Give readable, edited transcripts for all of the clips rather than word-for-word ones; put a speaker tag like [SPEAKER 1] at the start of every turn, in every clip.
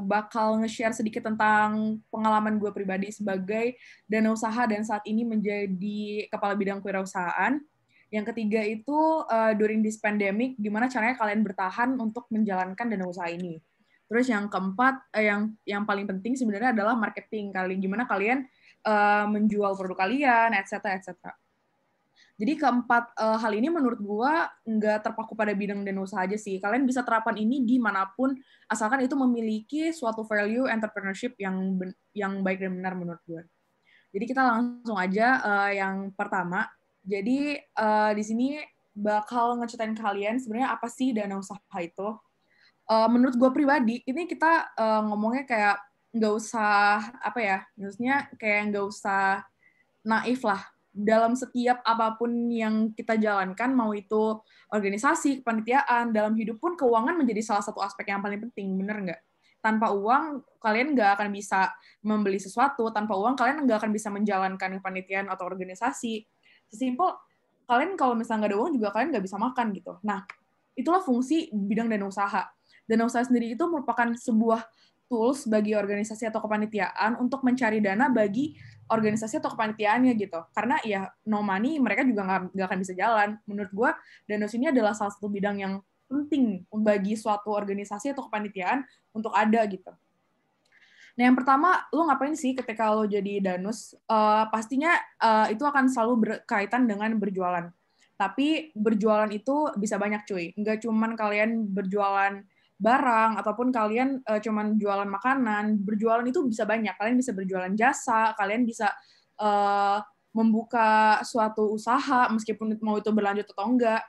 [SPEAKER 1] bakal nge-share sedikit tentang pengalaman gue pribadi sebagai dana usaha dan saat ini menjadi kepala bidang kewirausahaan. Yang ketiga itu during this pandemic, gimana caranya kalian bertahan untuk menjalankan dana usaha ini. Terus yang keempat, yang paling penting sebenarnya adalah marketing. Gimana kalian menjual produk kalian, etc. etc. Jadi keempat hal ini menurut gue nggak terpaku pada bidang dan usaha aja sih. Kalian bisa terapkan ini dimanapun, asalkan itu memiliki suatu value entrepreneurship yang baik dan benar menurut gue. Jadi kita langsung aja yang pertama. Jadi di sini bakal ngeceritain kalian sebenarnya apa sih dana usaha itu. Menurut gue pribadi, ini kita ngomongnya kayak nggak usah, apa ya, maksudnya kayak nggak usah naif lah dalam setiap apapun yang kita jalankan, mau itu organisasi, kepanitiaan, dalam hidup pun keuangan menjadi salah satu aspek yang paling penting, bener nggak? Tanpa uang, kalian nggak akan bisa membeli sesuatu, tanpa uang, kalian nggak akan bisa menjalankan kepanitiaan atau organisasi. Sesimpel, kalian kalau misalnya nggak ada uang juga kalian nggak bisa makan gitu. Nah, itulah fungsi bidang dana usaha. Dana usaha sendiri itu merupakan sebuah tools bagi organisasi atau kepanitiaan untuk mencari dana bagi organisasi atau kepanitiaannya gitu. Karena ya no money mereka juga nggak akan bisa jalan. Menurut gue, danus ini adalah salah satu bidang yang penting bagi suatu organisasi atau kepanitiaan untuk ada gitu. Nah, yang pertama, lo ngapain sih ketika lo jadi danus? Pastinya itu akan selalu berkaitan dengan berjualan. Tapi berjualan itu bisa banyak cuy. Nggak cuman kalian berjualan barang, ataupun kalian cuman jualan makanan. Berjualan itu bisa banyak. Kalian bisa berjualan jasa, kalian bisa membuka suatu usaha, meskipun mau itu berlanjut atau enggak.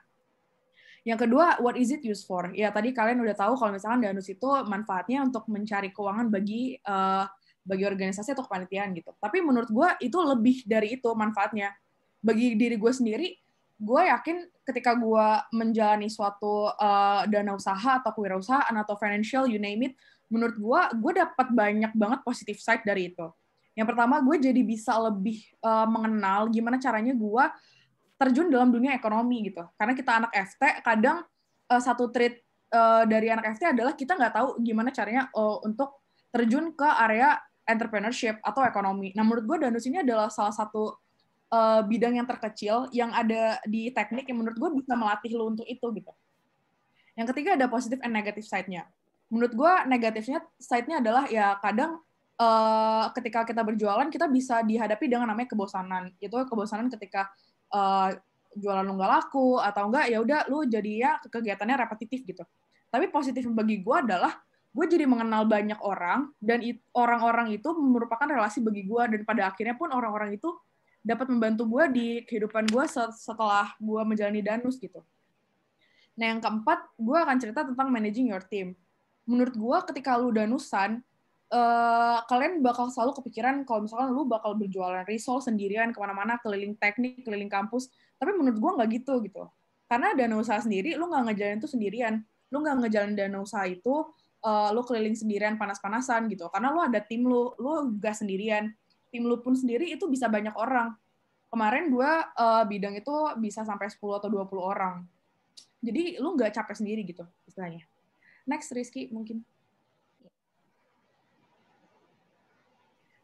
[SPEAKER 1] Yang kedua, what is it used for? Ya, tadi kalian udah tahu kalau misalkan danus itu manfaatnya untuk mencari keuangan bagi organisasi atau kepanitiaan gitu. Tapi menurut gue itu lebih dari itu manfaatnya. Bagi diri gue sendiri, gue yakin ketika gue menjalani suatu dana usaha atau kewirausahaan atau financial, you name it, menurut gue dapat banyak banget positive side dari itu. Yang pertama, gue jadi bisa lebih mengenal gimana caranya gue terjun dalam dunia ekonomi gitu. Karena kita anak FT, kadang satu trait dari anak FT adalah kita nggak tahu gimana caranya untuk terjun ke area entrepreneurship atau ekonomi. Nah, menurut gue danus ini adalah salah satu bidang yang terkecil yang ada di teknik yang menurut gue bisa melatih lo untuk itu gitu. Yang ketiga ada positive and negative side-nya. Menurut gue negatifnya side-nya adalah ya kadang ketika kita berjualan kita bisa dihadapi dengan namanya kebosanan. Itu kebosanan ketika jualan lu nggak laku atau enggak ya udah lu jadi ya kegiatannya repetitif gitu. Tapi positif bagi gue adalah gue jadi mengenal banyak orang dan orang-orang itu merupakan relasi bagi gue dan pada akhirnya pun orang-orang itu dapat membantu gue di kehidupan gue setelah gue menjalani danus gitu. Nah yang keempat gue akan cerita tentang managing your team. Menurut gue ketika lu danusan kalian bakal selalu kepikiran kalau misalkan lu bakal berjualan risol sendirian kemana-mana, keliling teknik, keliling kampus. Tapi menurut gue nggak gitu. Karena dana usaha sendiri, lu nggak ngejalan itu sendirian. Lu nggak ngejalan dana usaha itu, lu keliling sendirian panas-panasan gitu. Karena lu ada tim lu gak sendirian. Tim lu pun sendiri itu bisa banyak orang. Kemarin gue bidang itu bisa sampai 10 atau 20 orang. Jadi lu nggak capek sendiri gitu istilahnya. Next, Rizky mungkin.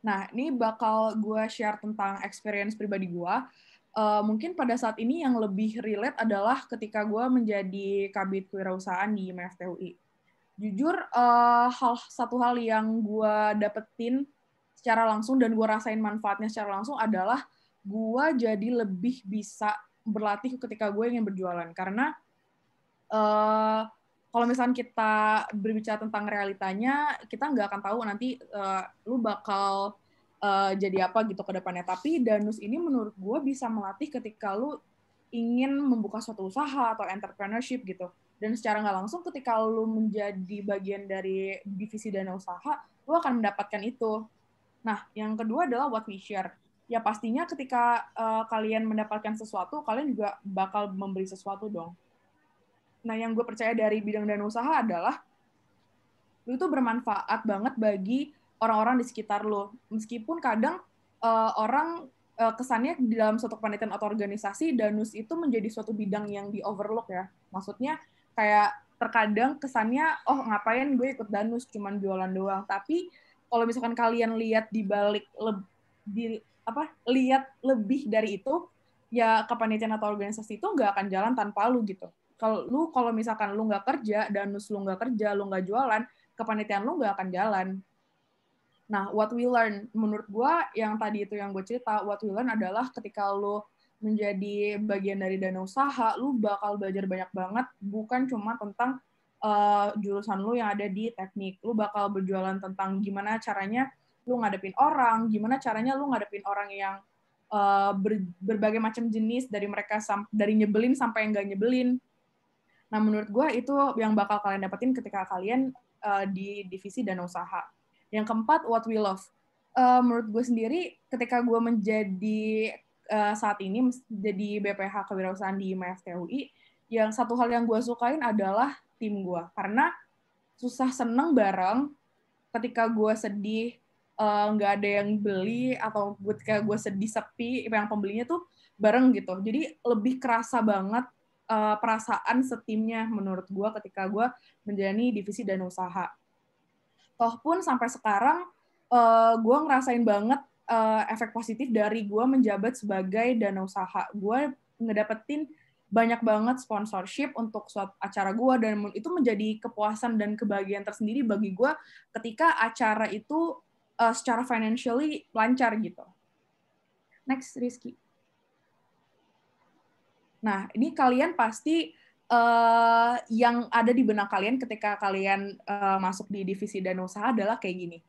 [SPEAKER 1] Nah, ini bakal gue share tentang experience pribadi gue. Mungkin pada saat ini yang lebih relate adalah ketika gue menjadi kabid kewirausahaan di MFTUI. Jujur, satu hal yang gue dapetin secara langsung dan gue rasain manfaatnya secara langsung adalah gue jadi lebih bisa berlatih ketika gue ingin berjualan. Karena kalau misalnya kita berbicara tentang realitanya, kita nggak akan tahu nanti lu bakal jadi apa gitu ke depannya. Tapi danus ini menurut gue bisa melatih ketika lu ingin membuka suatu usaha atau entrepreneurship gitu. Dan secara nggak langsung ketika lu menjadi bagian dari divisi dana usaha, lu akan mendapatkan itu. Nah, yang kedua adalah what we share. Ya pastinya ketika kalian mendapatkan sesuatu, kalian juga bakal memberi sesuatu dong. Nah, yang gue percaya dari bidang dana usaha adalah lu itu bermanfaat banget bagi orang-orang di sekitar lu. Meskipun kadang orang kesannya di dalam suatu kepanitiaan atau organisasi, danus itu menjadi suatu bidang yang di overlook ya. Maksudnya kayak terkadang kesannya, oh ngapain gue ikut danus, cuman jualan doang. Tapi kalau misalkan kalian lihat di balik, lihat lebih dari itu, ya kepanitiaan atau organisasi itu nggak akan jalan tanpa lu gitu. Kalau misalkan lu nggak kerja, danus lu nggak kerja, lu nggak jualan, kepanitiaan lu nggak akan jalan. Nah, what we learn, menurut gue, yang tadi itu yang gue cerita, what we learn adalah ketika lu menjadi bagian dari dana usaha, lu bakal belajar banyak banget, bukan cuma tentang jurusan lu yang ada di teknik. Lu bakal berjualan tentang gimana caranya lu ngadepin orang, gimana caranya lu ngadepin orang yang berbagai macam jenis, dari mereka dari nyebelin sampai yang gak nyebelin. Nah, menurut gue itu yang bakal kalian dapetin ketika kalian di divisi dana usaha. Yang keempat, what we love. Menurut gue sendiri, ketika gue menjadi saat ini jadi BPH Kewirausahaan di IMFTUI, yang satu hal yang gue sukain adalah tim gue. Karena susah seneng bareng, ketika gue sedih, nggak ada yang beli, atau ketika gue sedih sepi, yang pembelinya tuh bareng gitu. Jadi lebih kerasa banget perasaan setimnya menurut gue ketika gue menjalani divisi dana usaha. Toh pun sampai sekarang gue ngerasain banget efek positif dari gue menjabat sebagai dana usaha. Gue ngedapetin banyak banget sponsorship untuk suatu acara gue, dan itu menjadi kepuasan dan kebahagiaan tersendiri bagi gue ketika acara itu secara financially lancar gitu. Next, Rizky. Nah, ini kalian pasti yang ada di benak kalian ketika kalian masuk di divisi dana usaha adalah kayak gini.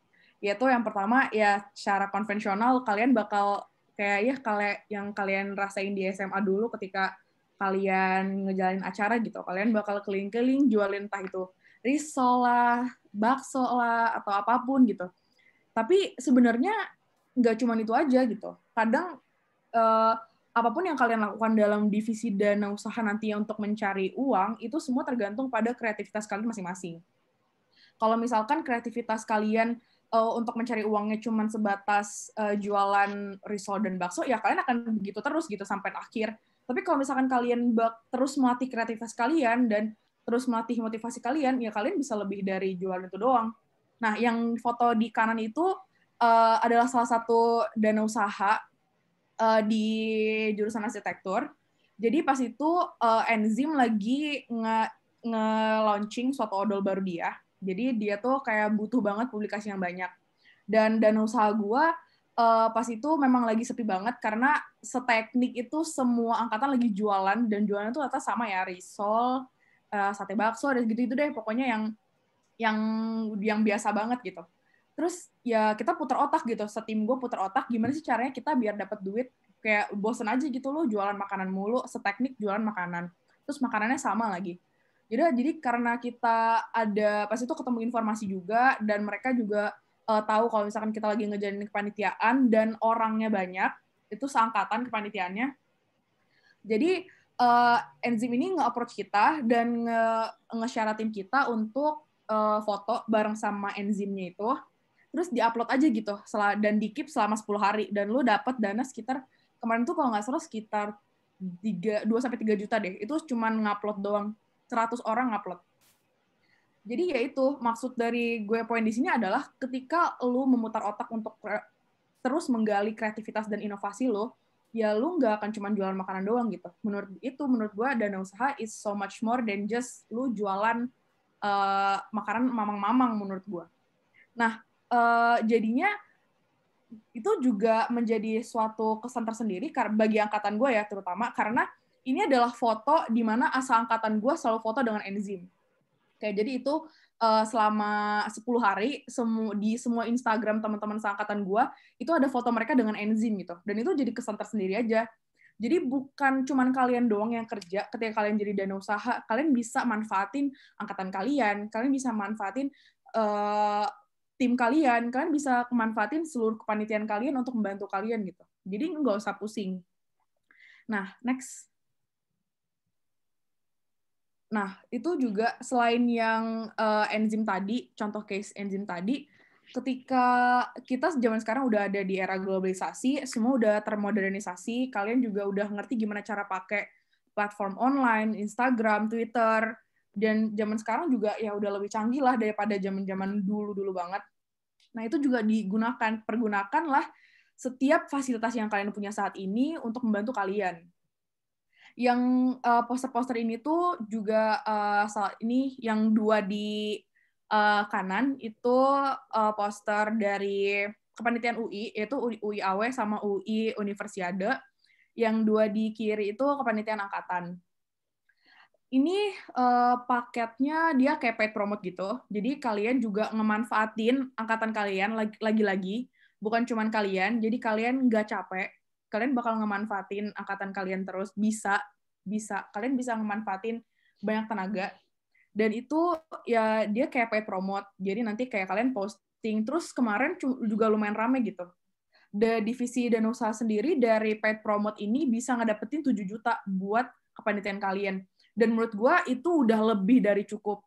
[SPEAKER 1] Yaitu yang pertama, ya secara konvensional kalian bakal kayak ya yang kalian rasain di SMA dulu ketika kalian ngejalanin acara gitu. Kalian bakal keliling-keliling jualin entah itu risol lah, bakso lah, atau apapun gitu. Tapi sebenarnya nggak cuma itu aja gitu. Kadang apapun yang kalian lakukan dalam divisi dana usaha nanti untuk mencari uang, itu semua tergantung pada kreativitas kalian masing-masing. Kalau misalkan kreativitas kalian untuk mencari uangnya cuma sebatas jualan risol dan bakso, ya kalian akan begitu terus gitu sampai akhir. Tapi kalau misalkan kalian terus melatih kreativitas kalian dan terus melatih motivasi kalian, ya kalian bisa lebih dari jualan itu doang. Nah, yang foto di kanan itu adalah salah satu dana usaha di jurusan arsitektur. Jadi pas itu Enzim lagi nge-launching suatu odol baru dia. Jadi dia tuh kayak butuh banget publikasi yang banyak. Dan dana usaha gue pas itu memang lagi sepi banget karena seteknik itu semua angkatan lagi jualan, dan jualan itu atas sama ya, risol, sate bakso, dan gitu-gitu deh. Pokoknya yang biasa banget gitu. Terus ya kita putar otak gitu, setim gue putar otak gimana sih caranya kita biar dapat duit. Kayak bosen aja gitu loh jualan makanan mulu, seteknik jualan makanan, terus makanannya sama lagi. Jadi karena kita ada pas itu ketemu informasi juga, dan mereka juga tahu kalau misalkan kita lagi ngejalanin kepanitiaan dan orangnya banyak, itu seangkatan kepanitiaannya. Jadi Enzim ini nge-approach kita dan nge-syaratin kita untuk foto bareng sama enzimnya itu, terus di-upload aja gitu, dan di-keep selama 10 hari, dan lu dapat dana sekitar, kemarin tuh kalau nggak salah sekitar 2-3 juta deh, itu cuman ngupload doang, 100 orang ngupload. Jadi ya itu, maksud dari gue poin di sini adalah ketika lu memutar otak untuk terus menggali kreativitas dan inovasi lo, ya lu nggak akan cuma jualan makanan doang gitu. Menurut gue dana usaha is so much more than just lu jualan makanan mamang-mamang menurut gue. Nah, jadinya itu juga menjadi suatu kesan tersendiri bagi angkatan gue ya, terutama karena ini adalah foto di mana asal angkatan gue selalu foto dengan enzim. Kayak jadi itu selama 10 hari di semua Instagram teman-teman seangkatan gue itu ada foto mereka dengan enzim gitu. Dan itu jadi kesan tersendiri aja. Jadi bukan cuman kalian doang yang kerja, ketika kalian jadi dana usaha, kalian bisa manfaatin angkatan kalian bisa manfaatin tim kalian bisa manfaatin seluruh kepanitiaan kalian untuk membantu kalian gitu. Jadi nggak usah pusing. Nah, next. Nah, itu juga selain yang enzim tadi, contoh case enzim tadi, ketika kita zaman sekarang udah ada di era globalisasi, semua udah termodernisasi, kalian juga udah ngerti gimana cara pakai platform online, Instagram, Twitter, Dan zaman sekarang juga ya udah lebih canggih lah daripada zaman-zaman dulu-dulu banget. Nah, itu juga pergunakanlah setiap fasilitas yang kalian punya saat ini untuk membantu kalian. Yang poster-poster ini tuh juga ini yang 2 di kanan itu poster dari kepanitiaan UI, yaitu UI AW sama UI Universiade. Yang 2 di kiri itu kepanitiaan angkatan. Ini paketnya dia kayak paid promote gitu. Jadi kalian juga ngemanfaatin angkatan kalian lagi-lagi, bukan cuman kalian. Jadi kalian nggak capek. Kalian bakal ngemanfaatin angkatan kalian terus. Bisa. Kalian bisa ngemanfaatin banyak tenaga. Dan itu ya dia kayak paid promote. Jadi nanti kayak kalian posting. Terus kemarin juga lumayan rame gitu. Divisi dan usaha sendiri dari paid promote ini bisa ngedapetin 7 juta buat kepanitiaan kalian. Dan menurut gue itu udah lebih dari cukup.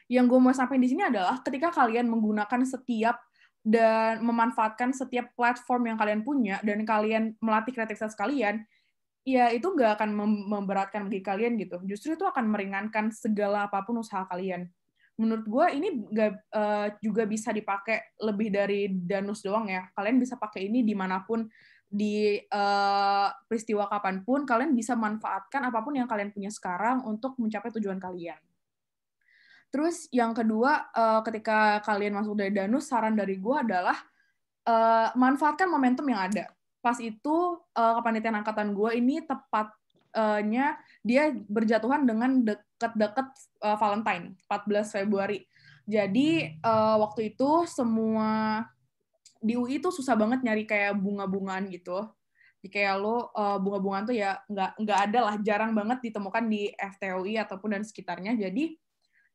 [SPEAKER 1] Yang gue mau sampaikan di sini adalah ketika kalian menggunakan setiap dan memanfaatkan setiap platform yang kalian punya dan kalian melatih kreativitas kalian, ya itu nggak akan memberatkan bagi kalian gitu. Justru itu akan meringankan segala apapun usaha kalian. Menurut gue ini juga bisa dipakai lebih dari danus doang ya. Kalian bisa pakai ini dimanapun, di peristiwa kapanpun, kalian bisa manfaatkan apapun yang kalian punya sekarang untuk mencapai tujuan kalian. Terus yang kedua, ketika kalian masuk dari danus, saran dari gue adalah manfaatkan momentum yang ada. Pas itu kepanitiaan angkatan gue ini tepatnya dia berjatuhan dengan deket-deket Valentine, 14 Februari. Jadi waktu itu semua di UI tuh susah banget nyari kayak bunga-bungaan gitu. Jadi kayak lo bunga-bungaan tuh ya nggak ada lah, jarang banget ditemukan di FTUI ataupun dan sekitarnya. Jadi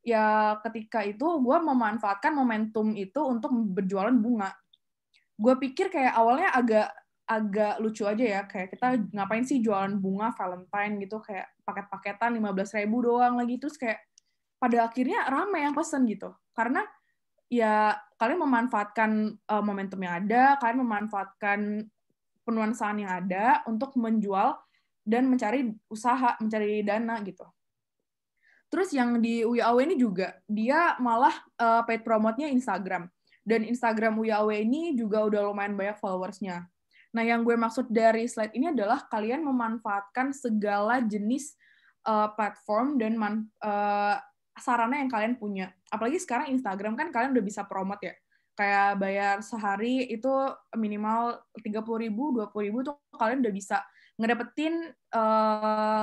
[SPEAKER 1] ya ketika itu gue memanfaatkan momentum itu untuk berjualan bunga. Gue pikir kayak awalnya agak lucu aja ya, kayak kita ngapain sih jualan bunga Valentine gitu, kayak paket-paketan 15.000 doang lagi, terus kayak pada akhirnya ramai yang pesen gitu, karena ya kalian memanfaatkan momentum yang ada, kalian memanfaatkan penuansaan yang ada untuk menjual dan mencari usaha, mencari dana gitu. Terus yang di UIAW ini juga, dia malah paid promote-nya Instagram. Dan Instagram UIAW ini juga udah lumayan banyak followers-nya. Nah, yang gue maksud dari slide ini adalah kalian memanfaatkan segala jenis platform dan sarana yang kalian punya. Apalagi sekarang Instagram kan kalian udah bisa promote ya. Kayak bayar sehari itu minimal 30.000, 20.000 tuh kalian udah bisa ngedapetin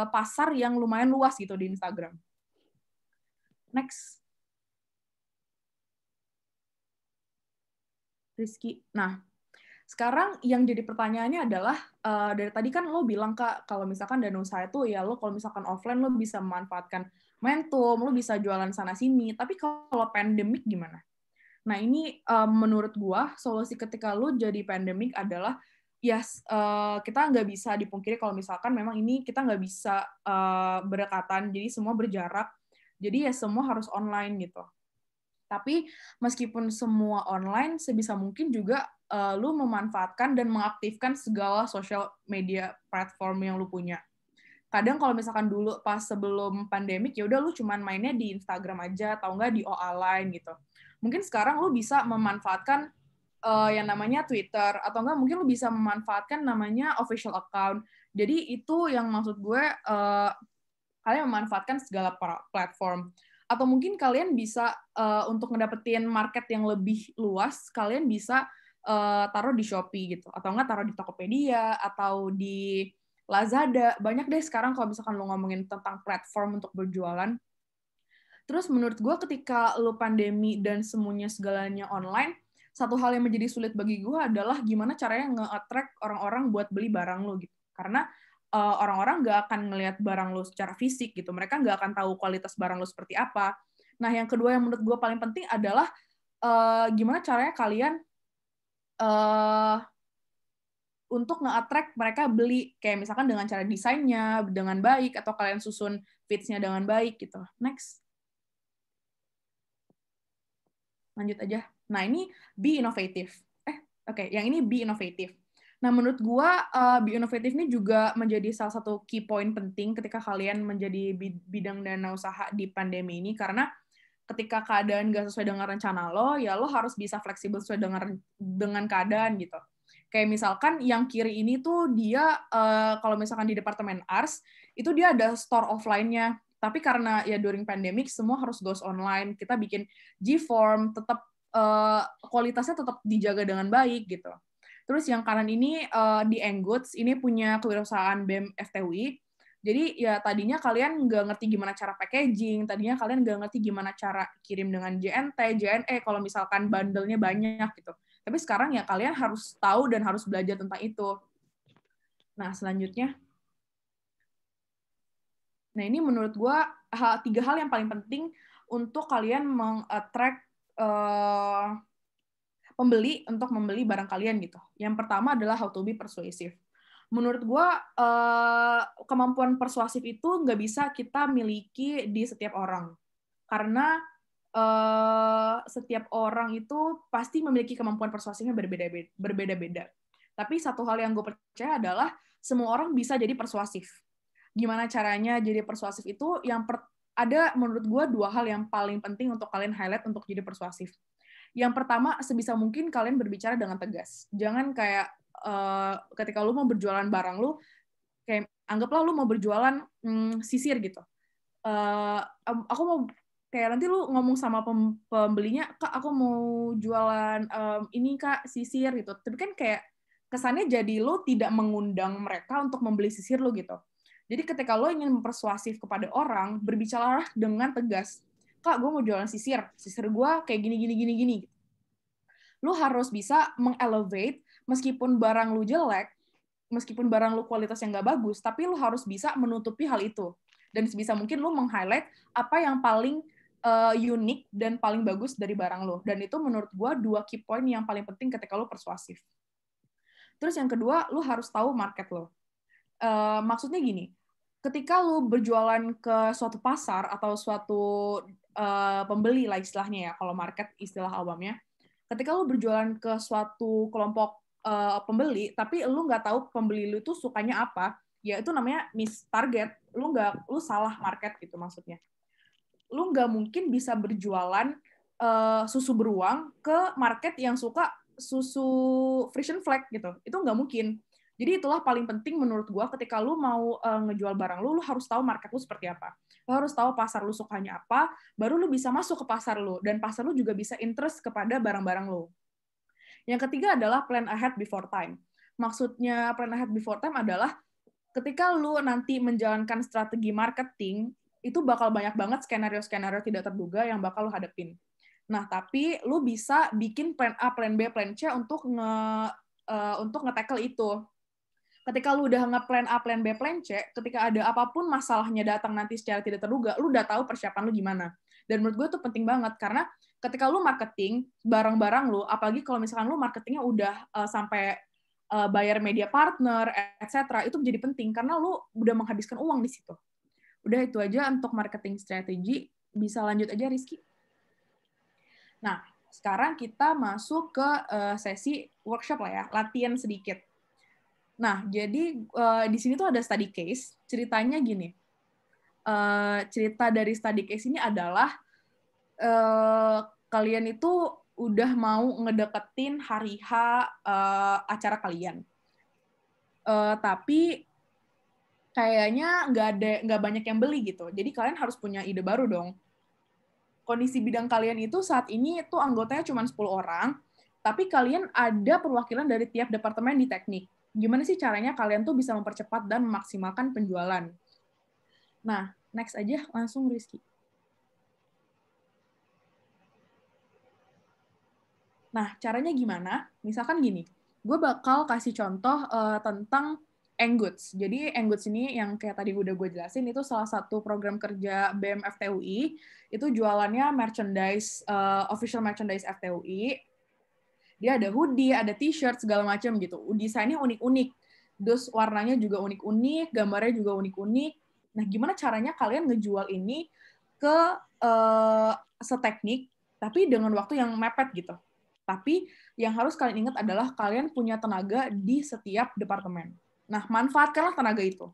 [SPEAKER 1] pasar yang lumayan luas gitu di Instagram. Next. Rizky. Nah, sekarang yang jadi pertanyaannya adalah, dari tadi kan lo bilang, Kak, kalau misalkan dana usaha itu, ya lo kalau misalkan offline, lo bisa memanfaatkan momentum, lo bisa jualan sana-sini, tapi kalau pandemik gimana? Nah, ini menurut gua, solusi ketika lo jadi pandemik adalah, kita nggak bisa dipungkiri kalau misalkan memang ini kita nggak bisa berdekatan, jadi semua berjarak, jadi ya semua harus online gitu. Tapi meskipun semua online, sebisa mungkin juga lu memanfaatkan dan mengaktifkan segala social media platform yang lu punya. Kadang kalau misalkan dulu pas sebelum pandemik, ya udah lu cuman mainnya di Instagram aja atau enggak di OA Line gitu. Mungkin sekarang lu bisa memanfaatkan yang namanya Twitter, atau enggak mungkin lu bisa memanfaatkan namanya official account. Jadi itu yang maksud gue, kalian memanfaatkan segala platform. Atau mungkin kalian bisa untuk ngedapetin market yang lebih luas, kalian bisa taruh di Shopee gitu, atau enggak taruh di Tokopedia atau di Lazada. Banyak deh sekarang kalau misalkan lo ngomongin tentang platform untuk berjualan. Terus menurut gue ketika lo pandemi dan semuanya segalanya online, satu hal yang menjadi sulit bagi gue adalah gimana caranya nge-attract orang-orang buat beli barang lo gitu. Karena orang-orang nggak akan ngelihat barang lo secara fisik gitu. Mereka nggak akan tahu kualitas barang lo seperti apa. Nah, yang kedua yang menurut gue paling penting adalah gimana caranya kalian untuk nge-attract mereka beli. Kayak misalkan dengan cara desainnya dengan baik, atau kalian susun feeds-nya dengan baik gitu. Next. Lanjut aja. Nah, ini be innovative. Oke, yang ini be innovative. Nah, menurut gua be inovatif ini juga menjadi salah satu key point penting ketika kalian menjadi bidang dana usaha di pandemi ini, karena ketika keadaan nggak sesuai dengan rencana lo, ya lo harus bisa fleksibel sesuai dengan keadaan gitu. Kayak misalkan yang kiri ini tuh dia kalau misalkan di departemen arts itu dia ada store offline-nya, tapi karena ya during pandemic semua harus goes online. Kita bikin G-form, tetap kualitasnya tetap dijaga dengan baik gitu. Terus yang kanan ini di Enggoods, ini punya kewirausahaan BEM FTUI. Jadi ya tadinya kalian nggak ngerti gimana cara packaging, tadinya kalian nggak ngerti gimana cara kirim dengan JNT, JNE, kalau misalkan bundle-nya banyak gitu. Tapi sekarang ya kalian harus tahu dan harus belajar tentang itu. Nah, selanjutnya. Nah, ini menurut gue 3 hal yang paling penting untuk kalian meng-attract pembeli untuk membeli barang kalian gitu. Yang pertama adalah how to be persuasive. Menurut gue kemampuan persuasif itu nggak bisa kita miliki di setiap orang, karena setiap orang itu pasti memiliki kemampuan persuasifnya berbeda-beda. Tapi satu hal yang gue percaya adalah semua orang bisa jadi persuasif. Gimana caranya jadi persuasif itu? Ada menurut gue 2 hal yang paling penting untuk kalian highlight untuk jadi persuasif. Yang pertama, sebisa mungkin kalian berbicara dengan tegas. Jangan kayak ketika lu mau berjualan barang lu, kayak anggaplah lu mau berjualan sisir gitu. Aku mau kayak nanti lu ngomong sama pembelinya, Kak, aku mau jualan ini Kak, sisir gitu. Tapi kan kayak kesannya jadi lu tidak mengundang mereka untuk membeli sisir lu gitu. Jadi ketika lo ingin mempersuasif kepada orang, berbicaralah dengan tegas. Kak, gue mau jualan sisir gue kayak gini. Lu harus bisa mengelevate, meskipun barang lu jelek, meskipun barang lu kualitas yang nggak bagus, tapi lu harus bisa menutupi hal itu. Dan sebisa mungkin lu meng-highlight apa yang paling unik dan paling bagus dari barang lu. Dan itu menurut gue 2 key point yang paling penting ketika lu persuasif. Terus yang kedua, lu harus tahu market lo. Maksudnya gini, ketika lu berjualan ke suatu pasar atau suatu pembeli lah istilahnya ya, kalau market istilah awamnya, ketika lu berjualan ke suatu kelompok pembeli, tapi lu nggak tahu pembeli lu itu sukanya apa, ya itu namanya miss target. Lu salah market gitu maksudnya. Lu nggak mungkin bisa berjualan susu beruang ke market yang suka susu Frisian Flag gitu. Itu nggak mungkin. Jadi itulah paling penting menurut gue ketika lu mau ngejual barang lu harus tahu market lu seperti apa. Lu harus tahu pasar lu sukanya apa, baru lu bisa masuk ke pasar lu. Dan pasar lu juga bisa interest kepada barang-barang lu. Yang ketiga adalah plan ahead before time. Maksudnya plan ahead before time adalah ketika lu nanti menjalankan strategi marketing, itu bakal banyak banget skenario-skenario tidak terduga yang bakal lu hadapin. Nah, tapi lu bisa bikin plan A, plan B, plan C untuk nge-tackle itu. Ketika lu udah nge-plan A, plan B, plan C, ketika ada apapun masalahnya datang nanti secara tidak terduga, lu udah tahu persiapan lu gimana. Dan menurut gue itu penting banget, karena ketika lu marketing barang-barang lu, apalagi kalau misalkan lu marketingnya udah sampai bayar media partner, etc., itu menjadi penting, karena lu udah menghabiskan uang di situ. Udah itu aja untuk marketing strategi. Bisa lanjut aja, Rizky. Nah, sekarang kita masuk ke sesi workshop lah ya, latihan sedikit. Nah, jadi di sini tuh ada study case. Ceritanya gini. Cerita dari study case ini adalah kalian itu udah mau ngedeketin hari H acara kalian. Tapi kayaknya nggak banyak yang beli gitu. Jadi kalian harus punya ide baru dong. Kondisi bidang kalian itu saat ini itu anggotanya cuma 10 orang, tapi kalian ada perwakilan dari tiap departemen di teknik. Gimana sih caranya kalian tuh bisa mempercepat dan memaksimalkan penjualan? Nah, next aja langsung Rizky. Nah, caranya gimana? Misalkan gini, gue bakal kasih contoh tentang Enggoods. Jadi Enggoods ini yang kayak tadi udah gue jelasin, itu salah satu program kerja BEM FTUI. Itu jualannya merchandise, official merchandise FTUI. Dia ada hoodie, ada t-shirt, segala macam gitu. Desainnya unik-unik. Terus warnanya juga unik-unik, gambarnya juga unik-unik. Nah, gimana caranya kalian ngejual ini ke seteknik, tapi dengan waktu yang mepet gitu. Tapi yang harus kalian ingat adalah kalian punya tenaga di setiap departemen. Nah, manfaatkanlah tenaga itu.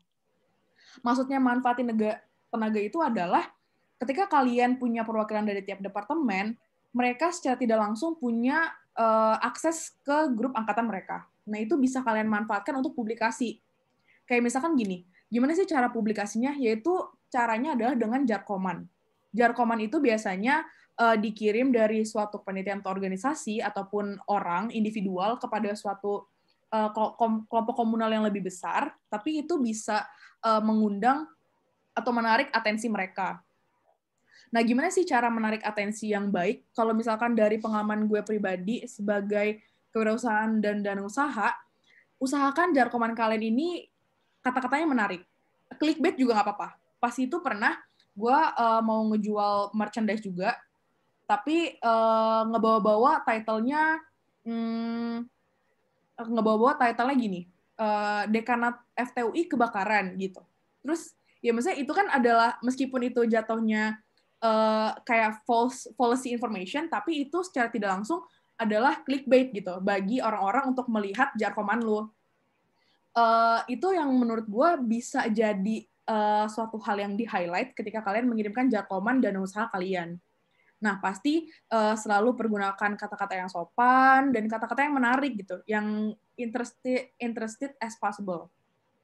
[SPEAKER 1] Maksudnya manfaatin tenaga itu adalah ketika kalian punya perwakilan dari tiap departemen, mereka secara tidak langsung punya akses ke grup angkatan mereka. Nah, itu bisa kalian manfaatkan untuk publikasi. Kayak misalkan gini, gimana sih cara publikasinya? Yaitu caranya adalah dengan jarkoman. Jarkoman itu biasanya dikirim dari suatu penelitian atau organisasi ataupun orang individual kepada suatu kelompok komunal yang lebih besar, tapi itu bisa mengundang atau menarik atensi mereka. Nah, gimana sih cara menarik atensi yang baik? Kalau misalkan dari pengalaman gue pribadi sebagai kewirausahaan dan dana usaha, usahakan jarkoman kalian ini kata-katanya menarik. Clickbait juga nggak apa-apa. Pas itu pernah gue mau ngejual merchandise juga, tapi ngebawa-bawa title-nya gini, Dekanat FTUI kebakaran gitu. Terus ya maksudnya itu kan adalah meskipun itu jatuhnya kayak false information, tapi itu secara tidak langsung adalah clickbait gitu bagi orang-orang untuk melihat jarkoman lu. Itu yang menurut gue bisa jadi suatu hal yang di-highlight ketika kalian mengirimkan jarkoman dana usaha kalian. Nah, pasti selalu pergunakan kata-kata yang sopan dan kata-kata yang menarik gitu, yang interested as possible.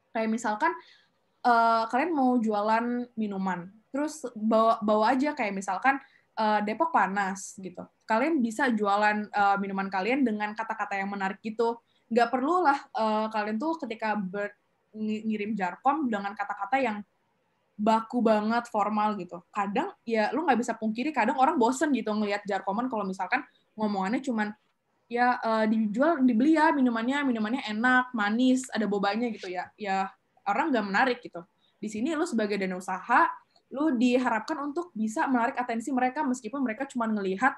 [SPEAKER 1] Kayak misalkan kalian mau jualan minuman, terus bawa aja kayak misalkan Depok panas gitu. Kalian bisa jualan minuman kalian dengan kata-kata yang menarik gitu. Nggak perlulah kalian tuh ketika ngirim jarkom dengan kata-kata yang baku banget, formal gitu. Kadang ya lu nggak bisa pungkiri, kadang orang bosen gitu ngelihat jarkoman kalau misalkan ngomongannya cuman ya dibeli ya minumannya enak, manis, ada bobanya gitu ya. Ya orang nggak menarik gitu. Di sini lu sebagai dana usaha, lu diharapkan untuk bisa menarik atensi mereka meskipun mereka cuma ngelihat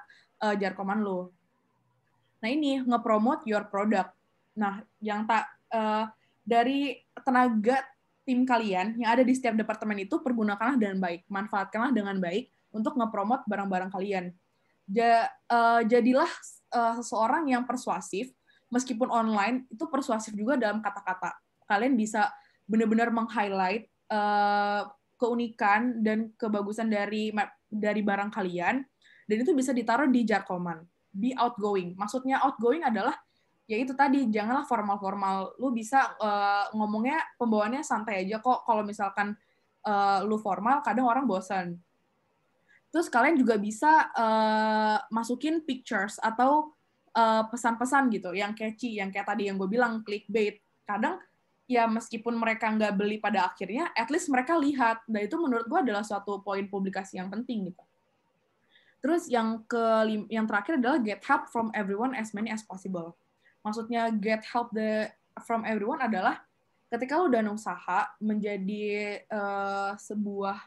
[SPEAKER 1] jarkoman lu. Nah ini nge-promote your product. Nah yang dari tenaga tim kalian yang ada di setiap departemen itu pergunakanlah dengan baik, manfaatkanlah dengan baik untuk nge-promote barang-barang kalian. Jadilah seseorang yang persuasif, meskipun online itu persuasif juga dalam kata-kata. Kalian bisa benar-benar meng-highlight keunikan dan kebagusan dari barang kalian, dan itu bisa ditaruh di jarkoman. Be outgoing. Maksudnya outgoing adalah ya itu tadi, janganlah formal-formal. Lu bisa ngomongnya, pembawaannya santai aja kok. Kalau misalkan lu formal, kadang orang bosan. Terus kalian juga bisa masukin pictures atau pesan-pesan gitu, yang catchy, yang kayak tadi yang gue bilang, clickbait. Kadang ya meskipun mereka nggak beli pada akhirnya, at least mereka lihat. Dan itu menurut gue adalah suatu poin publikasi yang penting gitu. Terus yang terakhir adalah get help from everyone as many as possible. Maksudnya get help from everyone adalah ketika lu dana usaha menjadi sebuah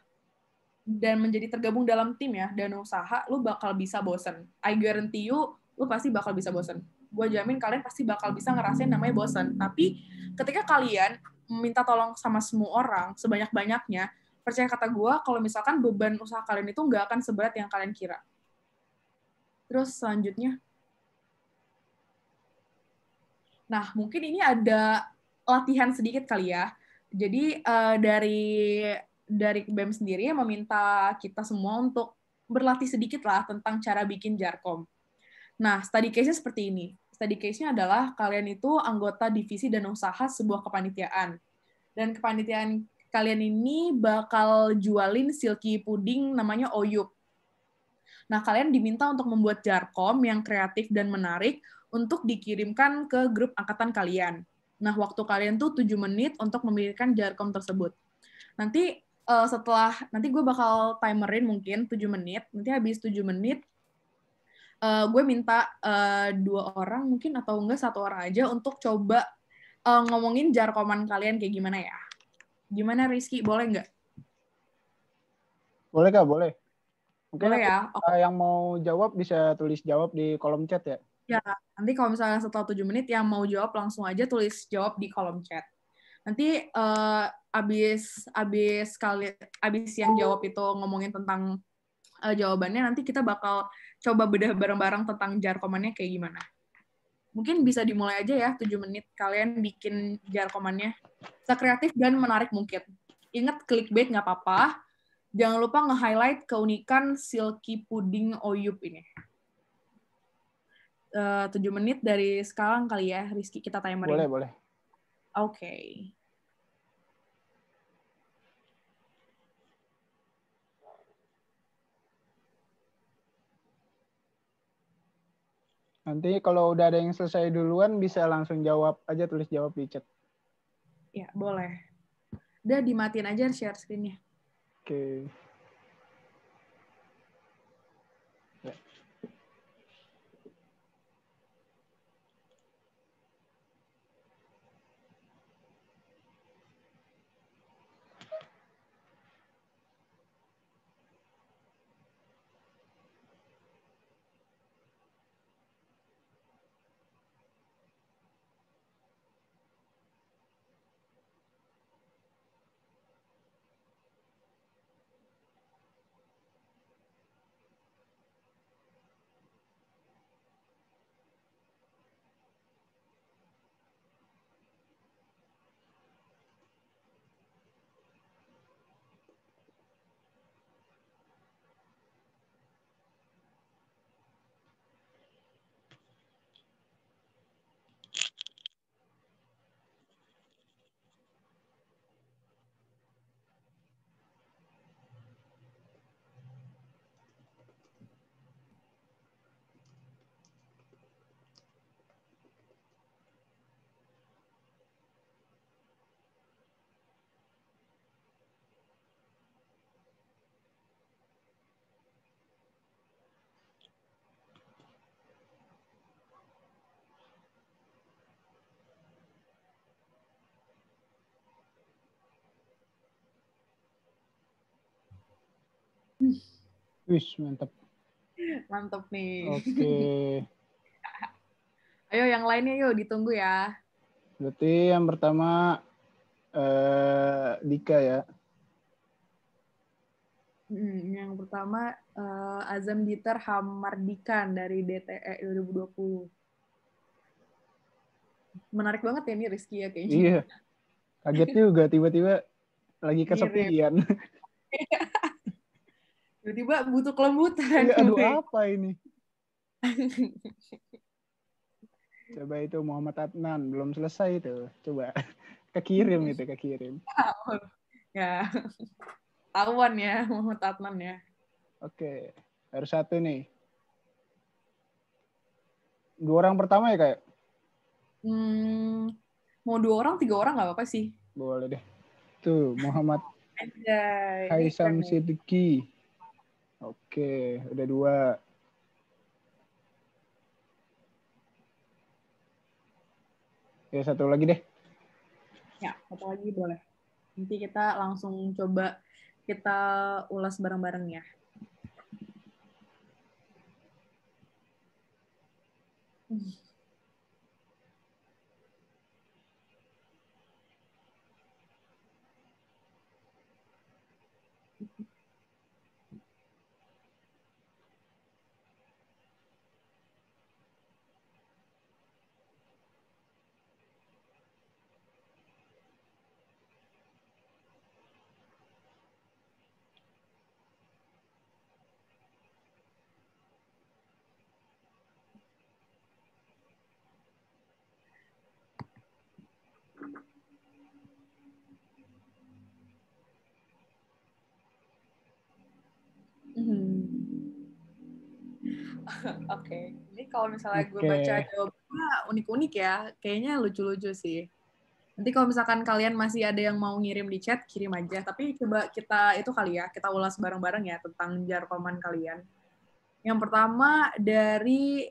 [SPEAKER 1] dan menjadi tergabung dalam tim ya, dana usaha, lu bakal bisa bosen. I guarantee you, lu pasti bakal bisa bosen. Gue jamin kalian pasti bakal bisa ngerasain namanya bosen. Tapi ketika kalian minta tolong sama semua orang, sebanyak-banyaknya, percaya kata gue, kalau misalkan beban usaha kalian itu nggak akan seberat yang kalian kira. Terus selanjutnya, nah mungkin ini ada latihan sedikit kali ya. Jadi dari BEM sendiri meminta kita semua untuk berlatih sedikit lah tentang cara bikin jarkom. Nah, study case-nya seperti ini. Study case-nya adalah kalian itu anggota divisi dan usaha sebuah kepanitiaan. Dan kepanitiaan kalian ini bakal jualin silky pudding namanya Oyuk. Nah, kalian diminta untuk membuat jarkom yang kreatif dan menarik untuk dikirimkan ke grup angkatan kalian. Nah, waktu kalian tuh 7 menit untuk memikirkan jarkom tersebut. Nanti nanti gue bakal timerin mungkin 7 menit. Nanti habis 7 menit, gue minta 2 orang mungkin atau enggak 1 orang aja untuk coba ngomongin jarkoman kalian kayak gimana ya. Gimana Rizky, boleh nggak?
[SPEAKER 2] Boleh Kak, boleh. Mungkin
[SPEAKER 1] Boleh ya?
[SPEAKER 2] yang mau jawab bisa tulis jawab di kolom chat ya.
[SPEAKER 1] Ya, nanti kalau misalnya setelah 7 menit yang mau jawab langsung aja tulis jawab di kolom chat. Nanti abis yang jawab itu ngomongin tentang jawabannya, nanti kita bakal coba bedah bareng-bareng tentang jarkomannya kayak gimana. Mungkin bisa dimulai aja ya, 7 menit kalian bikin jarkomannya. Sekreatif dan menarik mungkin. Ingat, clickbait nggak apa-apa. Jangan lupa nge-highlight keunikan silky pudding Oyup ini. 7 menit dari sekarang kali ya, Rizky, kita timerin.
[SPEAKER 2] Boleh.
[SPEAKER 1] Oke.
[SPEAKER 2] Nanti kalau udah ada yang selesai duluan bisa langsung jawab aja, tulis jawab di chat.
[SPEAKER 1] Ya, boleh. Udah dimatiin aja share screen-nya.
[SPEAKER 2] Oke. Ya. Wih, mantap.
[SPEAKER 1] Mantap nih.
[SPEAKER 2] Oke.
[SPEAKER 1] Ayo yang lainnya yuk, ditunggu ya.
[SPEAKER 2] Berarti yang pertama Dika ya.
[SPEAKER 1] Yang pertama Azam Diter Hamardikan dari DTE 2020. Menarik banget ya nih Rizky ya kayaknya.
[SPEAKER 2] Iya. Kaget juga tiba-tiba lagi
[SPEAKER 1] Mirip.
[SPEAKER 2] kesepian.
[SPEAKER 1] Tiba-tiba butuh kelembutan.
[SPEAKER 2] Iya, aduh apa ini? Coba itu Muhammad Adnan belum selesai itu. Coba kekirim itu, kekirim.
[SPEAKER 1] Ya. Tahuan ya Muhammad Adnan ya.
[SPEAKER 2] Oke, harus satu nih. 2 orang pertama ya kayak?
[SPEAKER 1] Mau 2 orang, 3 orang nggak apa-apa sih.
[SPEAKER 2] Boleh deh. Tuh, Muhammad
[SPEAKER 1] Anjay.
[SPEAKER 2] Haisam Siddiqui. Oke, udah 2. Ya, satu lagi deh.
[SPEAKER 1] Ya, satu lagi boleh. Nanti kita langsung coba kita ulas bareng-bareng ya. Oke. Ini kalau misalnya gue baca jawabannya unik-unik ya, kayaknya lucu-lucu sih. Nanti kalau misalkan kalian masih ada yang mau ngirim di chat, kirim aja. Tapi coba kita itu kali ya, kita ulas bareng-bareng ya tentang jarkoman kalian. Yang pertama dari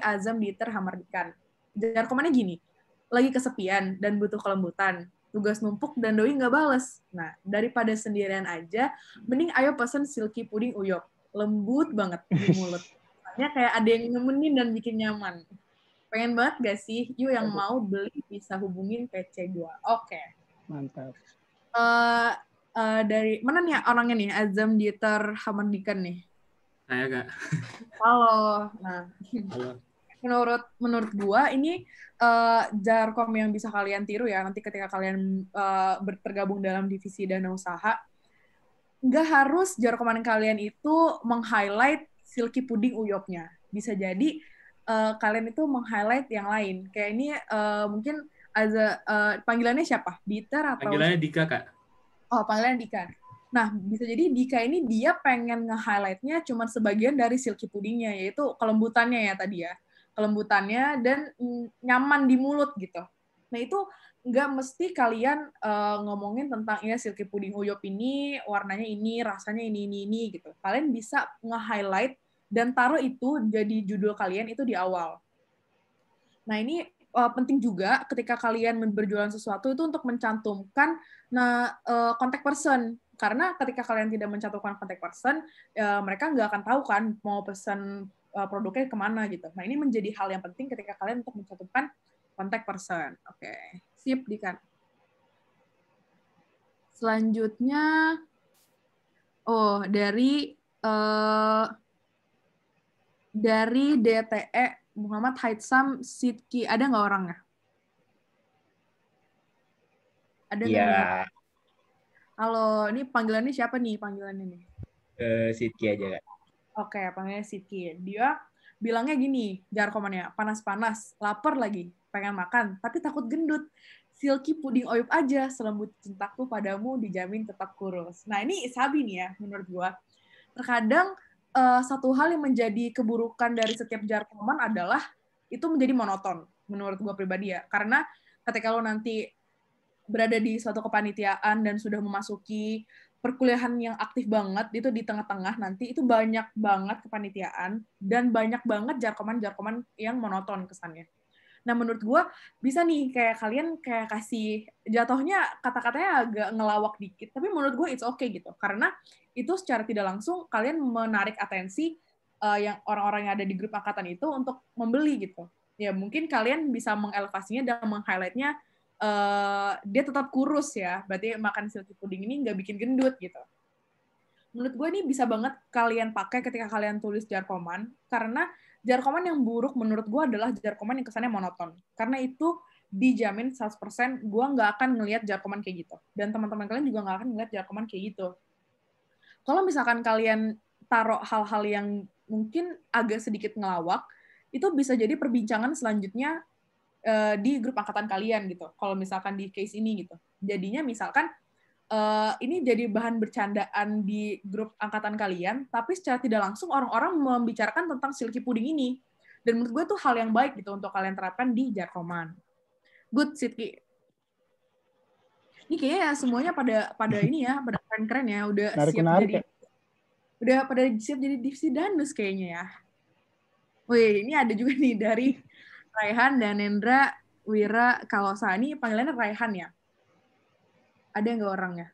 [SPEAKER 1] Azam Diter Hamardikan. Jarkomannya gini, lagi kesepian dan butuh kelembutan. Tugas numpuk dan doi nggak bales. Nah, daripada sendirian aja, mending ayo pesen silky pudding Uyop. Lembut banget di mulut. Soalnya kayak ada yang nemenin dan bikin nyaman. Pengen banget gak sih? Yuk yang mau beli bisa hubungin PC gua. Oke.
[SPEAKER 2] Mantap.
[SPEAKER 1] Dari mana nih orangnya nih? Azam Dieter Hamardikan nih.
[SPEAKER 3] Saya Kak.
[SPEAKER 1] Halo. Nah,
[SPEAKER 3] Halo.
[SPEAKER 1] menurut gua ini Jarkom yang bisa kalian tiru ya nanti ketika kalian tergabung dalam divisi dana usaha. Nggak harus Jarkoman kalian itu meng-highlight Silky Puding Uyopnya. Bisa jadi kalian itu meng-highlight yang lain. Kayak ini mungkin ada panggilannya siapa? Dieter atau
[SPEAKER 3] Panggilannya Dika Kak.
[SPEAKER 1] Oh, panggilannya Dika. Nah, bisa jadi Dika ini dia pengen nge-highlight-nya cuma sebagian dari Silky Pudingnya, yaitu kelembutannya ya tadi ya. Kelembutannya dan nyaman di mulut gitu. Nah, itu nggak mesti kalian ngomongin tentang ya Silky Puding Uyop ini, warnanya ini, rasanya ini gitu. Kalian bisa nge-highlight dan taruh itu jadi judul kalian itu di awal. Nah, ini penting juga ketika kalian berjualan sesuatu itu untuk mencantumkan contact person. Karena ketika kalian tidak mencantumkan contact person, mereka nggak akan tahu kan mau pesan produknya kemana gitu. Nah, ini menjadi hal yang penting ketika kalian untuk mencantumkan contact person. Oke, sip, Dikan. Selanjutnya, dari DTE Muhammad Haitsam Sidki, ada nggak orangnya? Ada nggak nih?
[SPEAKER 4] Iya,
[SPEAKER 1] Halo, ini panggilannya siapa nih panggilannya nih?
[SPEAKER 4] Sidki aja Kak.
[SPEAKER 1] Oke, panggilannya Sidki. Dia bilangnya gini, jarkomannya, panas-panas, lapar lagi, pengen makan, tapi takut gendut. Silky Puding Oyub aja, selembut cintaku padamu dijamin tetap kurus. Nah, ini sabi nih ya, menurut gua. Terkadang satu hal yang menjadi keburukan dari setiap jarkoman adalah itu menjadi monoton, menurut gua pribadi ya. Karena ketika lo nanti berada di suatu kepanitiaan dan sudah memasuki perkuliahan yang aktif banget, itu di tengah-tengah nanti, itu banyak banget kepanitiaan dan banyak banget jarkoman-jarkoman yang monoton kesannya. Nah, menurut gue, bisa nih kayak kalian kayak kasih, jatuhnya kata-katanya agak ngelawak dikit, tapi menurut gue it's okay gitu. Karena itu secara tidak langsung kalian menarik atensi yang orang-orang yang ada di grup angkatan itu untuk membeli gitu. Ya, mungkin kalian bisa mengelevasinya dan meng-highlight-nya dia tetap kurus ya, berarti makan silky puding ini nggak bikin gendut gitu. Menurut gue ini bisa banget kalian pakai ketika kalian tulis jarkoman, karena jarkoman yang buruk menurut gue adalah jarkoman yang kesannya monoton. Karena itu dijamin 100% gue nggak akan ngelihat jarkoman kayak gitu. Dan teman-teman kalian juga nggak akan ngelihat jarkoman kayak gitu. Kalau misalkan kalian taruh hal-hal yang mungkin agak sedikit ngelawak, itu bisa jadi perbincangan selanjutnya di grup angkatan kalian gitu. Kalau misalkan di case ini gitu. Jadinya misalkan ini jadi bahan bercandaan di grup angkatan kalian, tapi secara tidak langsung orang-orang membicarakan tentang silky puding ini. Dan menurut gue tuh hal yang baik gitu untuk kalian terapkan di jarkoman. Good, Sidki. Ini kayaknya semuanya pada ini ya, pada keren-keren ya, udah siap jadi
[SPEAKER 2] ya.
[SPEAKER 1] udah pada siap jadi divisi danus kayaknya ya. Wih, ini ada juga nih dari Raihan dan Nendra Wira Kalosani, panggilannya Raihan ya. Ada nggak orangnya?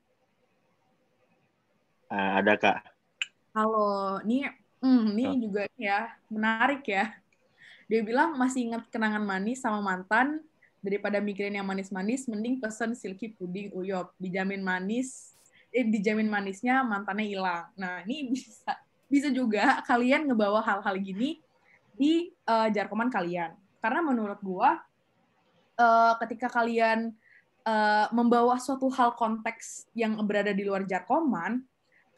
[SPEAKER 4] Ada Kak.
[SPEAKER 1] Halo, ini juga ya menarik ya. Dia bilang masih ingat kenangan manis sama mantan, daripada mikirin yang manis-manis, mending pesen silky puding Uyop. Dijamin manisnya mantannya hilang. Nah, ini bisa juga kalian ngebawa hal-hal gini di jarkoman kalian. Karena menurut gua, ketika kalian membawa suatu hal konteks yang berada di luar jarkoman,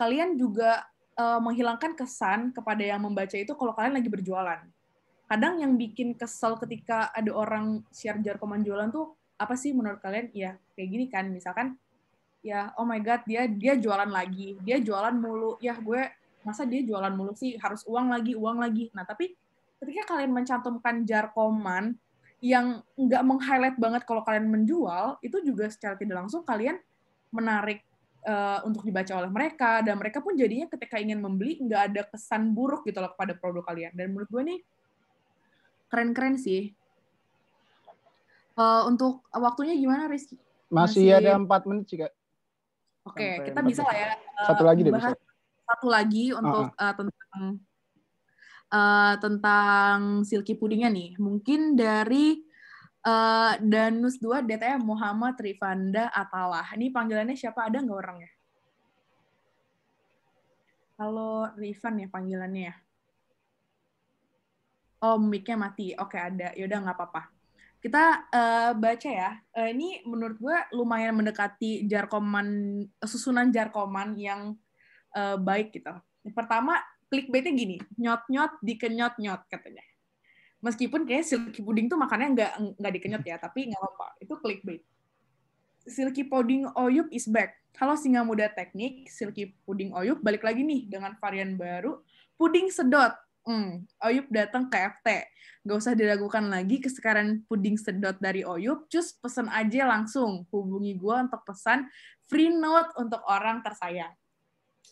[SPEAKER 1] kalian juga menghilangkan kesan kepada yang membaca itu kalau kalian lagi berjualan. Kadang yang bikin kesel ketika ada orang share jarkoman jualan tuh apa sih menurut kalian? Ya kayak gini kan, misalkan ya oh my god dia jualan lagi, dia jualan mulu, ya gue masa dia jualan mulu sih, harus uang lagi. Nah tapi ketika kalian mencantumkan jarkoman yang nggak meng-highlight banget kalau kalian menjual, itu juga secara tidak langsung kalian menarik untuk dibaca oleh mereka, dan mereka pun jadinya ketika ingin membeli nggak ada kesan buruk gitu loh kepada produk kalian. Dan menurut gue nih keren-keren sih. Untuk waktunya gimana, Rizky?
[SPEAKER 2] Masih ada 4 menit sih, Kak.
[SPEAKER 1] Oke,
[SPEAKER 2] Sampai
[SPEAKER 1] kita bisa lah ya.
[SPEAKER 2] Satu lagi deh bisa.
[SPEAKER 1] Satu lagi untuk tentang silky pudingnya nih. Mungkin dari Danus 2 DTM Muhammad Rifanda Atalah. Ini panggilannya siapa? Ada nggak orangnya? Halo Rifan ya panggilannya ya. Oh, mic-nya mati. Oke, ada. Yaudah, nggak apa-apa. Kita baca ya. Ini menurut gue lumayan mendekati susunan jarkoman yang baik gitu. Yang pertama, clickbait-nya gini. Nyot-nyot, dikenyot-nyot katanya. Meskipun kayak Silky Pudding tuh makannya nggak dikenyot ya, tapi nggak apa-apa. Itu clickbait. Silky Pudding Oyub is back. Halo Singa Muda Teknik, Silky Pudding Oyub balik lagi nih dengan varian baru, puding sedot. Oyub datang ke FT. Gak usah diragukan lagi kesekarang puding sedot dari Oyub, cus pesen aja langsung. Hubungi gue untuk pesan free note untuk orang tersayang.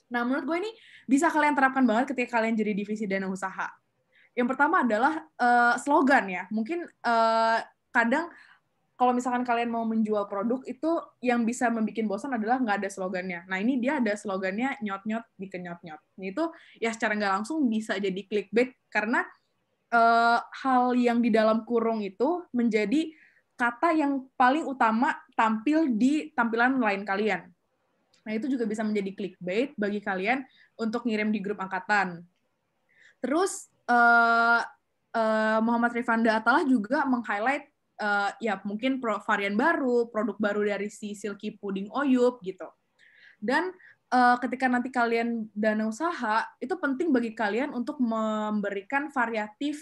[SPEAKER 1] Nah, menurut gue ini bisa kalian terapkan banget ketika kalian jadi divisi dana usaha. Yang pertama adalah slogan ya. Mungkin kadang kalau misalkan kalian mau menjual produk itu yang bisa membuat bosan adalah nggak ada slogannya. Nah ini dia ada slogannya nyot-nyot dikenyot-nyot. Nah, itu ya secara nggak langsung bisa jadi clickbait karena hal yang di dalam kurung itu menjadi kata yang paling utama tampil di tampilan lain kalian. Nah itu juga bisa menjadi clickbait bagi kalian untuk ngirim di grup angkatan. Terus Muhammad Rifanda Atalah juga meng-highlight ya mungkin varian baru, produk baru dari si Silky Pudding Oyub gitu. Dan ketika nanti kalian dana usaha, itu penting bagi kalian untuk memberikan variatif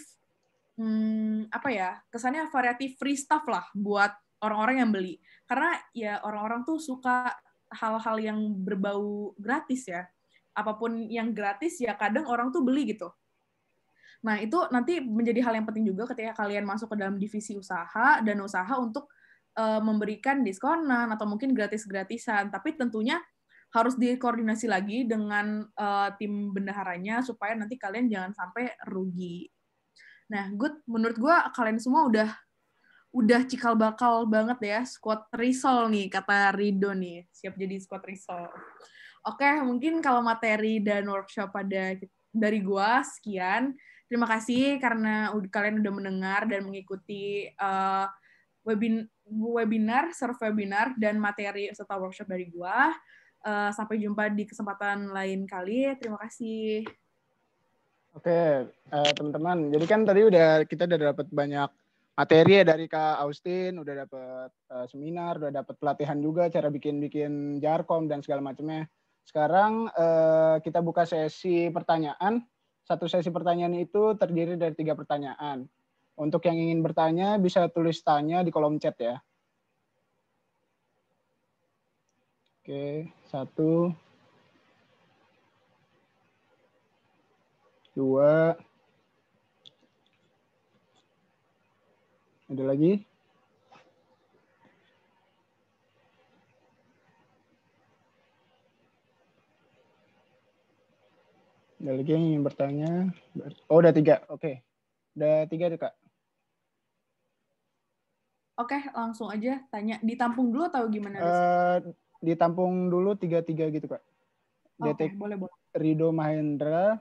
[SPEAKER 1] kesannya variatif free stuff lah buat orang-orang yang beli. Karena ya orang-orang tuh suka hal-hal yang berbau gratis ya. Apapun yang gratis ya kadang orang tuh beli gitu. Nah, itu nanti menjadi hal yang penting juga ketika kalian masuk ke dalam divisi usaha dan usaha untuk memberikan diskonan atau mungkin gratis-gratisan. Tapi tentunya harus dikoordinasi lagi dengan tim bendaharanya supaya nanti kalian jangan sampai rugi. Nah, menurut gue kalian semua udah cikal bakal banget ya squad risol nih, kata Rido nih. Siap jadi squad risol. Oke, mungkin kalau materi dan workshop dari gue, sekian. Terima kasih karena kalian udah mendengar dan mengikuti webinar, serve webinar, dan materi serta workshop dari gua. Sampai jumpa di kesempatan lain kali. Terima kasih.
[SPEAKER 2] Oke, teman-teman. Jadi kan tadi kita udah dapat banyak materi ya dari Kak Austin, udah dapat seminar, udah dapat pelatihan juga cara bikin jarkom dan segala macamnya. Sekarang kita buka sesi pertanyaan. Satu sesi pertanyaan itu terdiri dari 3 pertanyaan. Untuk yang ingin bertanya, bisa tulis tanya di kolom chat ya. Oke, 1, 2, ada lagi? Ada lagi yang ingin bertanya? Oh, udah 3. Oke. Udah 3 deh, Kak.
[SPEAKER 1] Oke, langsung aja tanya. Ditampung dulu atau gimana?
[SPEAKER 2] Ditampung dulu 3-3 gitu, Kak.
[SPEAKER 1] Oke, boleh.
[SPEAKER 2] Rido Mahendra,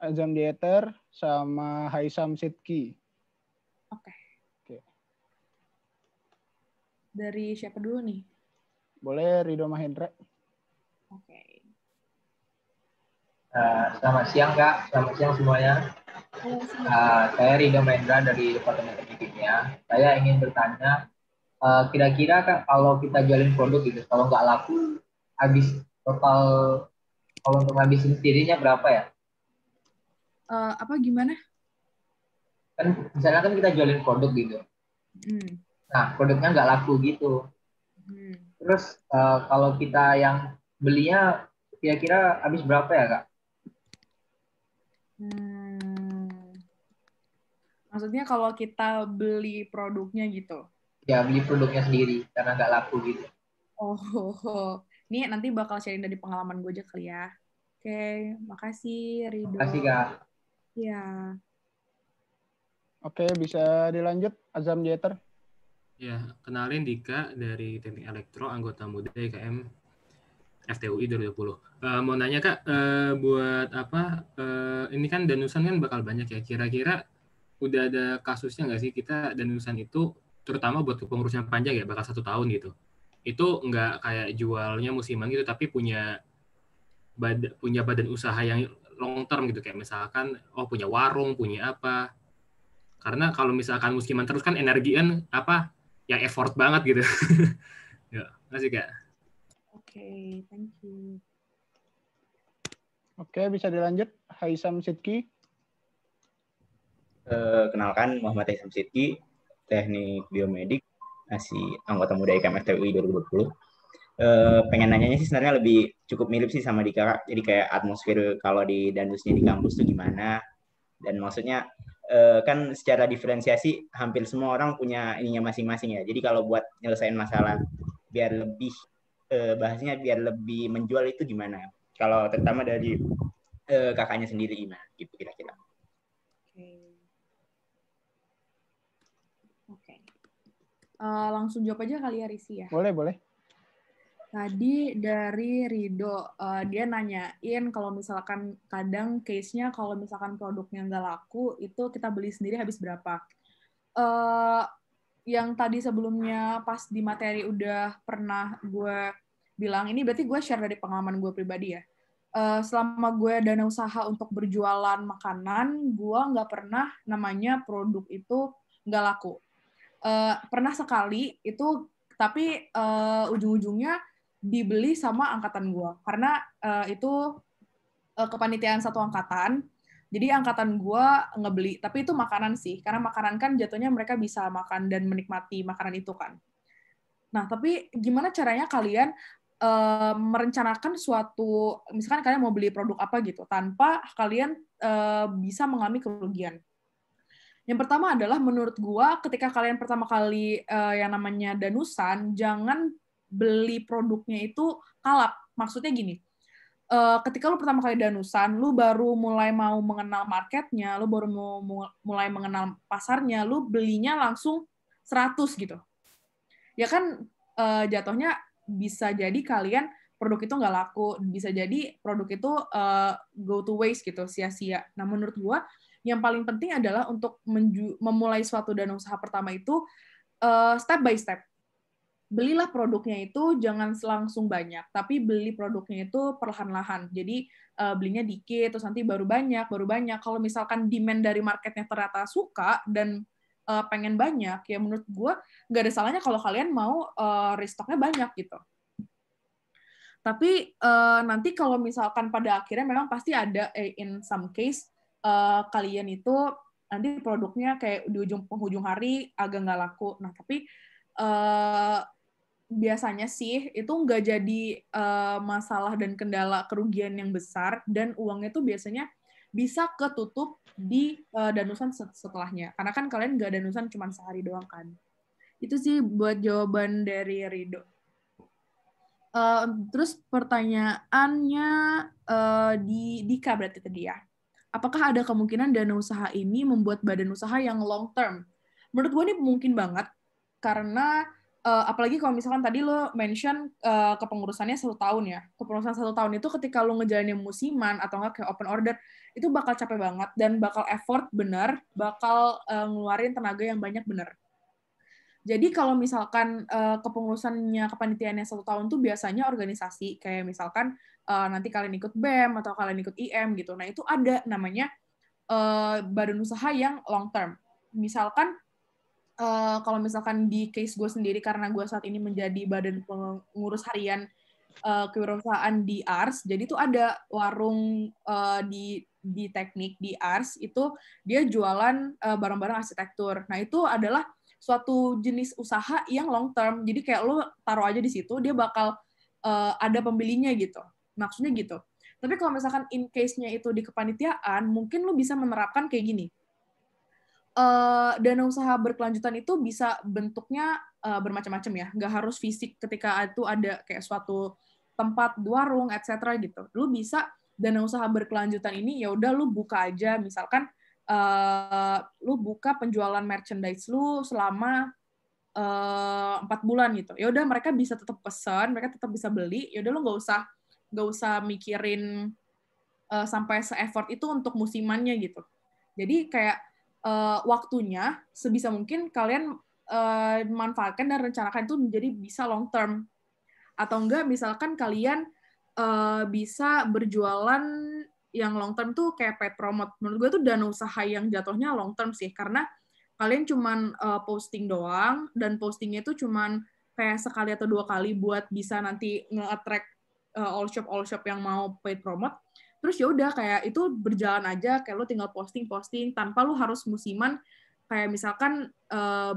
[SPEAKER 2] Azam Dieter, sama Haisam Sidki.
[SPEAKER 1] Oke. Dari siapa dulu nih?
[SPEAKER 2] Boleh Rido Mahendra.
[SPEAKER 1] Oke.
[SPEAKER 3] Selamat siang Kak, selamat siang semuanya. Saya Rido Mahendra dari Departemen Teknik Kimia. Saya ingin bertanya, kira-kira Kak kalau kita jualin produk gitu, kalau nggak laku, habis total kalau untuk ngabisin sendirinya berapa ya?
[SPEAKER 1] Apa gimana?
[SPEAKER 3] Kan misalnya kan kita jualin produk gitu. Nah produknya nggak laku gitu. Terus kalau kita yang belinya kira-kira habis berapa ya Kak?
[SPEAKER 1] Maksudnya kalau kita beli produknya gitu?
[SPEAKER 3] Ya beli produknya sendiri karena nggak laku gitu.
[SPEAKER 1] Oh, ini nanti bakal sharing dari pengalaman gue aja kali ya. Oke, makasih Rido.
[SPEAKER 3] Makasih Kak.
[SPEAKER 1] Ya.
[SPEAKER 2] Oke, bisa dilanjut Azam Dieter.
[SPEAKER 5] Ya, kenalin Dika dari Teknik Elektro, anggota muda IKM FTUI 2020. Mau nanya Kak, buat apa? Ini kan danusan kan bakal banyak ya. Kira-kira udah ada kasusnya nggak sih kita danusan itu, terutama buat kepengurusan panjang ya, bakal 1 tahun gitu. Itu nggak kayak jualnya musiman gitu, tapi punya punya badan usaha yang long term gitu, kayak misalkan punya warung, punya apa. Karena kalau misalkan musiman terus kan energi kan yang effort banget gitu. Ya, masih Kak.
[SPEAKER 1] Oke, thank you.
[SPEAKER 2] Oke, bisa dilanjut. Haisam Sidki.
[SPEAKER 4] Kenalkan, Muhammad Haisam Sidki, teknik biomedik, masih anggota muda IKM FTUI 2020. Pengen nanyanya sih sebenarnya lebih cukup mirip sih sama Dika. Jadi kayak atmosfer kalau di Danusnya di kampus tuh gimana? Dan maksudnya kan secara diferensiasi hampir semua orang punya ininya masing-masing ya. Jadi kalau buat nyelesain masalah biar lebih bahasnya biar lebih menjual itu gimana? Kalau terutama dari kakaknya sendiri gimana gitu kira-kira?
[SPEAKER 1] Oke. Langsung jawab aja kali ya Risi ya.
[SPEAKER 2] Boleh.
[SPEAKER 1] Tadi dari Rido, dia nanyain kalau misalkan kadang case-nya kalau misalkan produknya nggak laku, itu kita beli sendiri habis berapa. Yang tadi sebelumnya pas di materi udah pernah gue bilang, ini berarti gue share dari pengalaman gue pribadi ya. Selama gue dana usaha untuk berjualan makanan, gue nggak pernah namanya produk itu nggak laku. Pernah sekali itu, tapi ujung-ujungnya dibeli sama angkatan gue karena itu kepanitiaan satu angkatan, jadi angkatan gue ngebeli, tapi itu makanan sih, karena makanan kan jatuhnya mereka bisa makan dan menikmati makanan itu kan. Nah, tapi gimana caranya kalian merencanakan suatu, misalkan kalian mau beli produk apa gitu, tanpa kalian bisa mengalami kerugian. Yang pertama adalah menurut gua ketika kalian pertama kali yang namanya danusan, jangan beli produknya itu kalap. Maksudnya gini, ketika lu pertama kali danusan, lu baru mulai mau mengenal marketnya, lu baru mau mulai mengenal pasarnya, lu belinya langsung 100 gitu. Ya kan jatuhnya bisa jadi kalian produk itu nggak laku, bisa jadi produk itu go to waste gitu, sia-sia. Nah, menurut gua yang paling penting adalah untuk memulai suatu dana usaha pertama itu step by step. Belilah produknya itu jangan langsung banyak, tapi beli produknya itu perlahan-lahan. Jadi belinya dikit, terus nanti baru banyak. Kalau misalkan demand dari marketnya ternyata suka dan pengen banyak, ya menurut gue nggak ada salahnya kalau kalian mau restocknya banyak gitu. Tapi nanti kalau misalkan pada akhirnya memang pasti ada in some case kalian itu nanti produknya kayak di penghujung hari agak nggak laku. Nah, tapi biasanya sih itu nggak jadi masalah dan kendala kerugian yang besar, dan uangnya tuh biasanya bisa ketutup di danusan setelahnya. Karena kan kalian nggak danusan cuma sehari doang kan. Itu sih buat jawaban dari Rido. Terus pertanyaannya di Dika berarti tadi ya. Apakah ada kemungkinan dana usaha ini membuat badan usaha yang long term? Menurut gue ini mungkin banget, karena apalagi kalau misalkan tadi lo mention kepengurusannya 1 tahun ya. Kepengurusan 1 tahun itu ketika lo ngejalanin musiman atau nggak kayak open order, itu bakal capek banget dan bakal effort bener, bakal ngeluarin tenaga yang banyak bener. Jadi kalau misalkan kepengurusannya kepanitiaannya 1 tahun tuh biasanya organisasi, kayak misalkan nanti kalian ikut BEM atau kalian ikut IM gitu. Nah, itu ada namanya badan usaha yang long term. Misalkan kalau misalkan di case gue sendiri, karena gue saat ini menjadi badan pengurus harian kewirausahaan di ARS, jadi tuh ada warung di teknik di ARS, itu dia jualan barang-barang arsitektur. Nah, itu adalah suatu jenis usaha yang long term. Jadi kayak lo taruh aja di situ, dia bakal ada pembelinya gitu. Maksudnya gitu. Tapi kalau misalkan in case-nya itu di kepanitiaan, mungkin lo bisa menerapkan kayak gini. Dana usaha berkelanjutan itu bisa bentuknya bermacam-macam ya. Nggak harus fisik ketika itu ada kayak suatu tempat, warung, etc. gitu. Lu bisa dana usaha berkelanjutan ini, ya udah lu buka aja. Misalkan lu buka penjualan merchandise lu selama 4 bulan gitu. Ya udah mereka bisa tetap pesan, mereka tetap bisa beli. Ya udah lu nggak usah mikirin sampai se-effort itu untuk musimannya gitu. Jadi kayak waktunya sebisa mungkin kalian manfaatkan dan rencanakan itu menjadi bisa long term. Atau enggak misalkan kalian bisa berjualan yang long term tuh kayak paid promote. Menurut gue tuh dana usaha yang jatuhnya long term sih, karena kalian cuman posting doang, dan postingnya itu cuman kayak sekali atau 2 kali buat bisa nanti nge-attract all shop yang mau paid promote. Terus ya udah kayak itu berjalan aja, kayak lo tinggal posting tanpa lo harus musiman kayak misalkan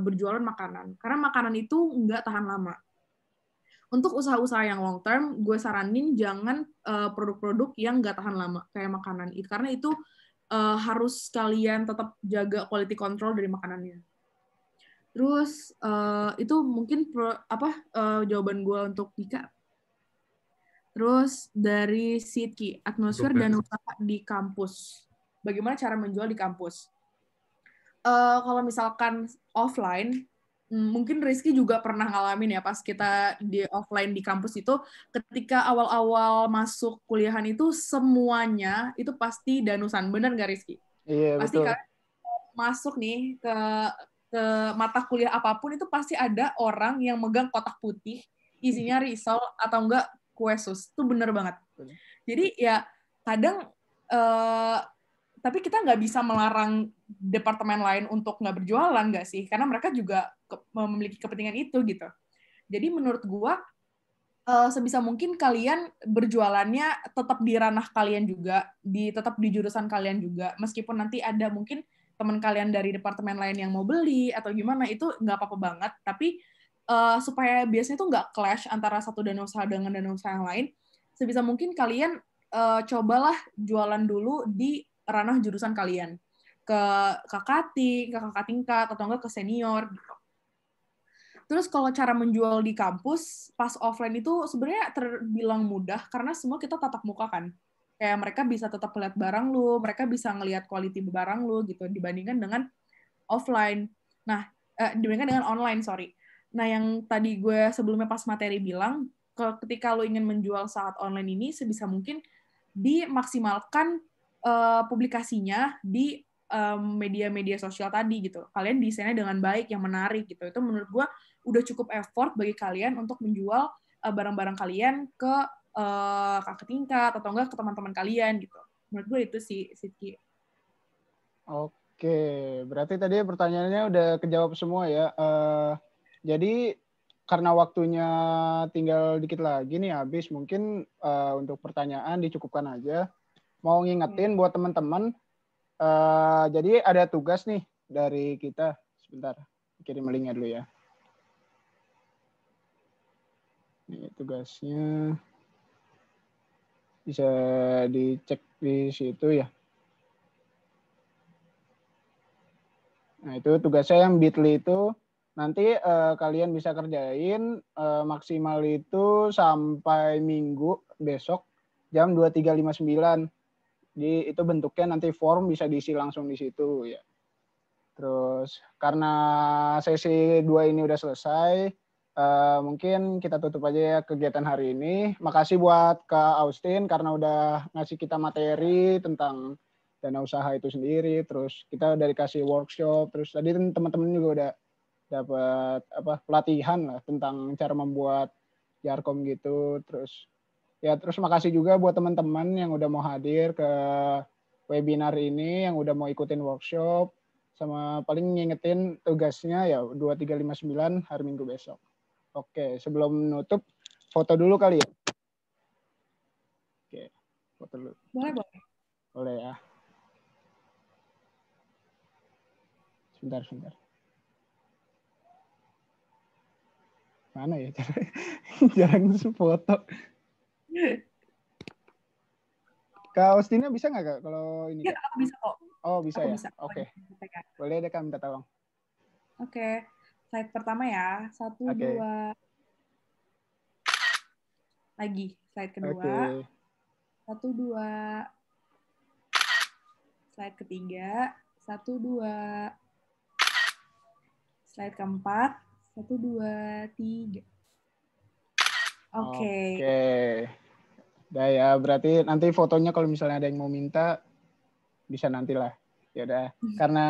[SPEAKER 1] berjualan makanan. Karena makanan itu nggak tahan lama. Untuk usaha-usaha yang long term, gue saranin jangan produk-produk yang nggak tahan lama kayak makanan itu, karena itu harus kalian tetap jaga quality control dari makanannya. Terus itu mungkin jawaban gue untuk Dika. Terus dari Sidki, atmosfer dan usaha di kampus. Bagaimana cara menjual di kampus? Kalau misalkan offline, mungkin Rizky juga pernah ngalamin ya pas kita di offline di kampus itu, ketika awal-awal masuk kuliahan itu semuanya itu pasti danusan, bener nggak Rizky?
[SPEAKER 2] Iya,
[SPEAKER 1] pasti
[SPEAKER 2] betul.
[SPEAKER 1] Kalian masuk nih ke mata kuliah apapun itu pasti ada orang yang megang kotak putih isinya risol atau enggak kue sus, itu bener banget. Jadi ya kadang tapi kita nggak bisa melarang departemen lain untuk nggak berjualan, nggak sih? Karena mereka juga memiliki kepentingan itu gitu. Jadi menurut gua sebisa mungkin kalian berjualannya tetap di ranah kalian juga, tetap di jurusan kalian juga. Meskipun nanti ada mungkin teman kalian dari departemen lain yang mau beli atau gimana, itu nggak apa-apa banget. Tapi supaya biasanya tuh nggak clash antara satu dana usaha dengan dana usaha yang lain, sebisa mungkin kalian cobalah jualan dulu di ranah jurusan kalian, ke kakak tingkat, atau enggak ke senior gitu. Terus kalau cara menjual di kampus pas offline itu sebenarnya terbilang mudah karena semua kita tatap muka kan. Kayak mereka bisa tetap lihat barang lu, mereka bisa ngelihat quality barang lu gitu dibandingkan dengan offline. Nah, dibandingkan dengan online, sorry. Nah, yang tadi gue sebelumnya pas materi bilang, ketika lu ingin menjual saat online ini sebisa mungkin dimaksimalkan publikasinya di media-media sosial tadi gitu. Kalian desainnya dengan baik, yang menarik gitu. Itu menurut gue udah cukup effort bagi kalian untuk menjual barang-barang kalian ke kakak tingkat atau enggak ke teman-teman kalian gitu. Menurut gue itu sih, Sidki.
[SPEAKER 2] Oke, berarti tadi pertanyaannya udah kejawab semua ya. Jadi karena waktunya tinggal dikit lagi nih habis, mungkin untuk pertanyaan dicukupkan aja. Mau ngingetin buat teman-teman, jadi ada tugas nih dari kita. Sebentar, kirim linknya dulu ya. Ini tugasnya bisa dicek di situ ya. Nah itu tugasnya yang Bitly itu nanti kalian bisa kerjain maksimal itu sampai Minggu besok jam 23.59. Jadi itu bentuknya nanti form bisa diisi langsung di situ ya. Terus karena sesi 2 ini udah selesai, mungkin kita tutup aja ya kegiatan hari ini. Makasih buat Kak Austin karena udah ngasih kita materi tentang dana usaha itu sendiri. Terus kita udah dikasih workshop. Terus tadi teman-teman juga udah dapat pelatihan lah tentang cara membuat Jarkom gitu. Terus makasih juga buat teman-teman yang udah mau hadir ke webinar ini, yang udah mau ikutin workshop. Sama paling ngingetin tugasnya ya 2359 hari Minggu besok. Oke, sebelum nutup, foto dulu kali ya. Oke, foto dulu.
[SPEAKER 1] Boleh.
[SPEAKER 2] Boleh ya. Sebentar. Mana ya? Jarang foto. Kak Austina bisa nggak Kak kalau ini?
[SPEAKER 1] Iya, aku bisa kok.
[SPEAKER 2] Oh, bisa
[SPEAKER 1] aku
[SPEAKER 2] ya?
[SPEAKER 1] Bisa.
[SPEAKER 2] Oke. Boleh deh Kak minta tolong.
[SPEAKER 1] Oke. Slide pertama ya. 1, 2. Lagi. Slide kedua. 1, 2. Slide ketiga. 1, 2. Slide keempat. 1, 2, 3. Oke.
[SPEAKER 2] Udah ya, berarti nanti fotonya kalau misalnya ada yang mau minta bisa nantilah. Ya udah. Karena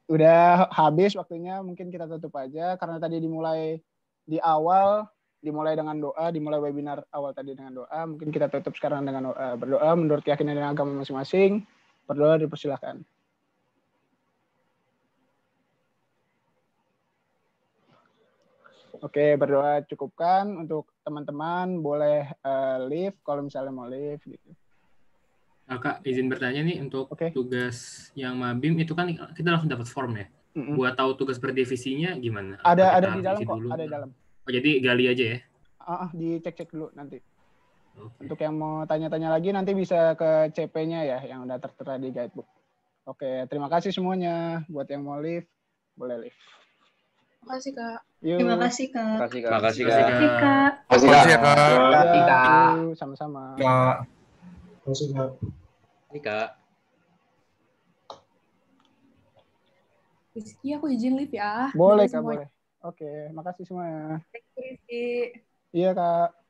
[SPEAKER 2] udah habis waktunya, mungkin kita tutup aja karena tadi dimulai di awal dimulai dengan doa, dimulai webinar awal tadi dengan doa. Mungkin kita tutup sekarang dengan berdoa menurut keyakinan dan agama masing-masing. Berdoa, dipersilakan. Oke, berdoa cukupkan. Untuk teman-teman boleh leave kalau misalnya mau leave gitu.
[SPEAKER 5] Kak, izin bertanya nih untuk
[SPEAKER 2] Oke.
[SPEAKER 5] tugas yang Mabim itu kan kita langsung dapat form ya. Buat tahu tugas per divisinya gimana?
[SPEAKER 2] Ada di dalam kok, ada di dalam.
[SPEAKER 5] Oh, jadi gali aja ya?
[SPEAKER 2] Dicek-cek dulu nanti.
[SPEAKER 5] Okay.
[SPEAKER 2] Untuk yang mau tanya-tanya lagi nanti bisa ke CP-nya ya yang udah tertera di guidebook. Oke, terima kasih semuanya. Buat yang mau leave, boleh leave.
[SPEAKER 1] Terima kasih, Kak.
[SPEAKER 6] Terima kasih, Kak.
[SPEAKER 4] Terima kasih,
[SPEAKER 6] Terima kasih, Kak.
[SPEAKER 3] Terima kasih ya, Kak.
[SPEAKER 2] Sama-sama.
[SPEAKER 3] Kak. Terima kasih, Kak.
[SPEAKER 4] Ini Kak.
[SPEAKER 1] Rizky, aku izin live ya.
[SPEAKER 2] Boleh, Kak, boleh. Oke, makasih semuanya.
[SPEAKER 1] Thank you, Rizky.
[SPEAKER 2] Iya, Kak.